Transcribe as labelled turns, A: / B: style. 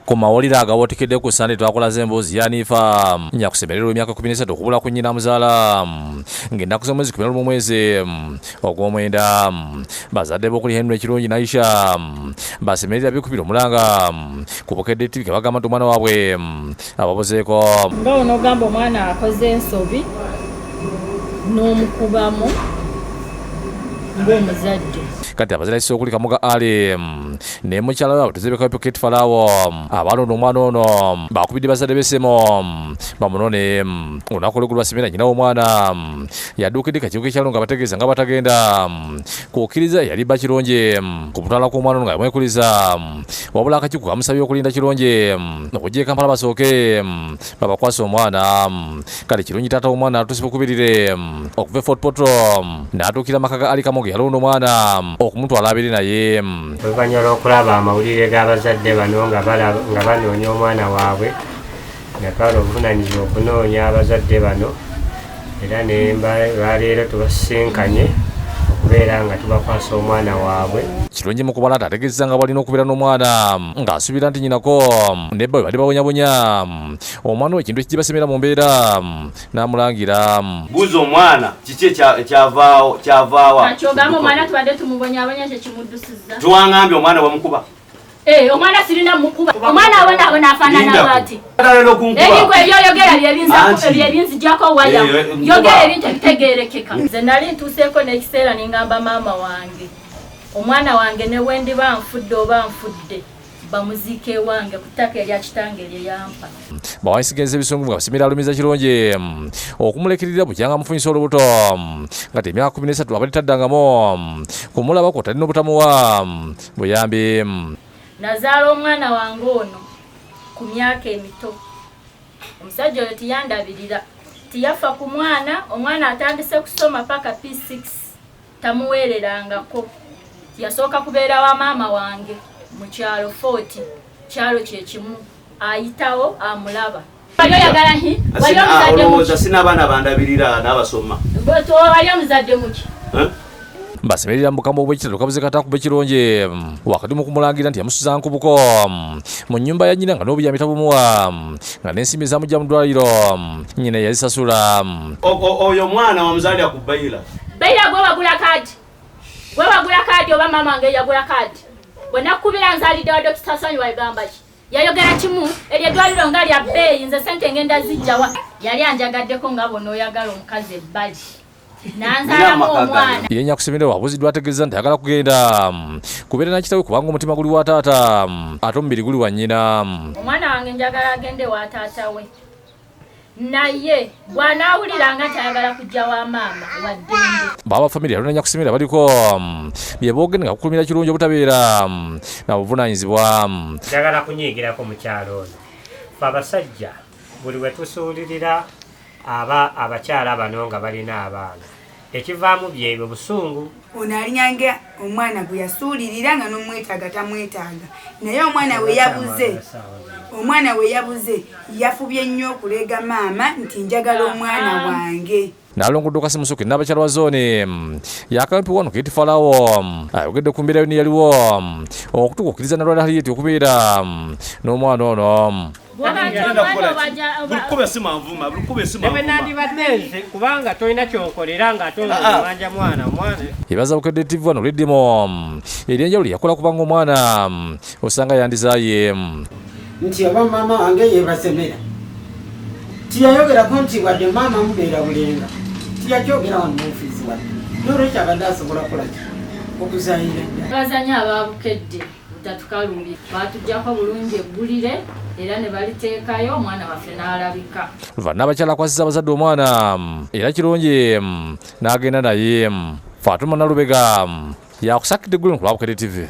A: ku mawulire agawotekedde ku Sande twakolaze emboozi yanifa nyakusemererwa emyaka 13 okubula ku nnyina muzaala ng'ennaku z'omwezi 11 mu mwezi ogw'omwenda bazaddebe okuli Henry Kirungi Naisha basemerera byekubira omulanga ku Bukedde TV bagamba nti omwana waabwe ababuzeeko
B: nga onogamba omwana akoze ensobi n'omukubamu ng'omuzadde
A: kati abazira okuli Kamuga Ali ne mukyala we Tuzebeka Pocket Falawo abalonda omwana ono bakubidde bazadde b'essemo bamunone olunaku olwo lwasemera nnyina w'omwana yaddukidde kakiiko ekyalo nga bategeeza nga batagenda kukkiriza yali Bakirungi ku mutwala kw'omwana ono nga yamwekuliza wabula akakiiko kamusabye okulinda Kirungi okujja e Kampala basooke babakwasa omwana kale Kirungi taata w'omwana tusibukubirire okuva e Fort Portal n'atuukira amaka ga Ali Kamuga yalonda omwana okumutwala abiri naye
C: oluvannyuma lw'okulaba amawulire g'abazadde bano nga banoonya omwana waabwe natwala obuvunaanyizibwa okunoonya abazadde bano era leero tubasisinkanye okubeera nga tubakwasa omwana waabwe.
A: Kirungi mu kubala ategeezezza nga balina okubeera n'omwana ng'asuubira nti nnyinako nebba we bali bawonyabonya omwana we ekintu ekigibasemera mu mbeera n'amulangira
D: buuza omwana kiki kyavaawa
B: kyogamba omwana tubadde tumubonyabonya kyekimuddusiza
D: tuwangambye omwana wamukuba
B: omwana sirina mukuba omwana abonaabona afaanana bw'ati
D: ebintu
B: ebyoyogera byebinzijjako waya yogera ebintu ebitegeerekeka nze nali ntuuseeko n'ekiseera ningamba maama wange omwana wange ne bwe ndiba nfudde oba nfudde bamuziika ewange ku ttaka erya kitange lye yampa
A: bawanyisigenza ebisungu nga basimira alumiza Kirungi okumulekirira bukyanga mufunyisa olubuto nga emyaka 13 abadde taddangamu kumulabako talina obutamuwa buyambi.
B: Nazaala omwana wange ono ku myaka emito omusajja oyo tiyandabirira tiyafa ku mwana omwana atandise kusoma paka P6 tamuweererangako yasooka kubeera wa maama wange mu kyalo 40 kyalo kyekimu ayitawo amulaba
D: sinabaana bandabirira n'abasoma
B: wali omuzadde muki
A: basemerera mu bukambo bw'ekitalo kabuze katakuba Kirungi wakati mu kumulangira nti yamusuza nkubuko mu nnyumba ya nnyina nga n'obuyambi tabumuwa nga n'ensimbi zamujja mu ddwaliro nnyina yazisasula.
D: Oyo mwana wamuzaalira ku bayira
B: gwe wagula kaadi oba maama wange yagula kaadi bwe nakkubira nzaalidde wa Dr. Sanyi wagamba ki yayogera kimu eryo eddwaliro nga lya bbeeyi nze sente ngenda zijjawa yali anjagaddeko nga bonna oyagala omukazi ebbali nanzalamu omwana
A: ye nyakusemererwa wabuziddwa ategeeza nti ayagala kugenda kubeera nakitawe kubanga omutima guli wa taata ate omubiri guli wa nnyina.
B: omwana wange njagala agende wa taata we naye bw'anaawulira nga tayagala kujja wa maama waddende
A: baba famire alina nyakusemerera baliko byeboogedde nga kukulumira Kirungi obutabeera na buvunaanyizibwa.
C: Njagala kunyiigirako mu kyalo ono fe abasajja buli we tusuulirira abakyala bano nga balina abaana ekivaamu byebyo busungu.
E: Ono alinyanga omwana gwe yasuulirira nga n'omwetaaga tamwetaaga naye omwana we yabuze yafubye nnyo okulega maama nti njagala omwana wange.
A: Nalongoddwa Kasimusuke n'abakyala wa zooni yakampi wano Kate Falawo ayogedde ku mbeera yonna yaliwo okutuuka okkiriza nalwala Harriet okubeera n'omwana ono.
C: Kubanga tolina kyonkolera ng'ate olwanja mwana
A: yebaza Bukedde TV wano olw'eddimu eryenjawulo yakola kubanga omwana osanga yandizaaye
F: nti oba maama wange yebasemera tiyayogerako nti wadde maama mubeera bulenga tiyakyogera wano muofiisi wadde n'olwekyo abadde asobola kolaki okuzaayira
B: bazanya aba Bukedde tatukalumbi batujjako bulungi eggulire era ne baliteekayo omwana waffe n'alabika.
A: Luvannyuma n'abakyala akwasizza abazadde omwana era Kirungi n'agenda naye Fatuma Nalubega yakusakidde eggulu ku lwa Bukedde TV.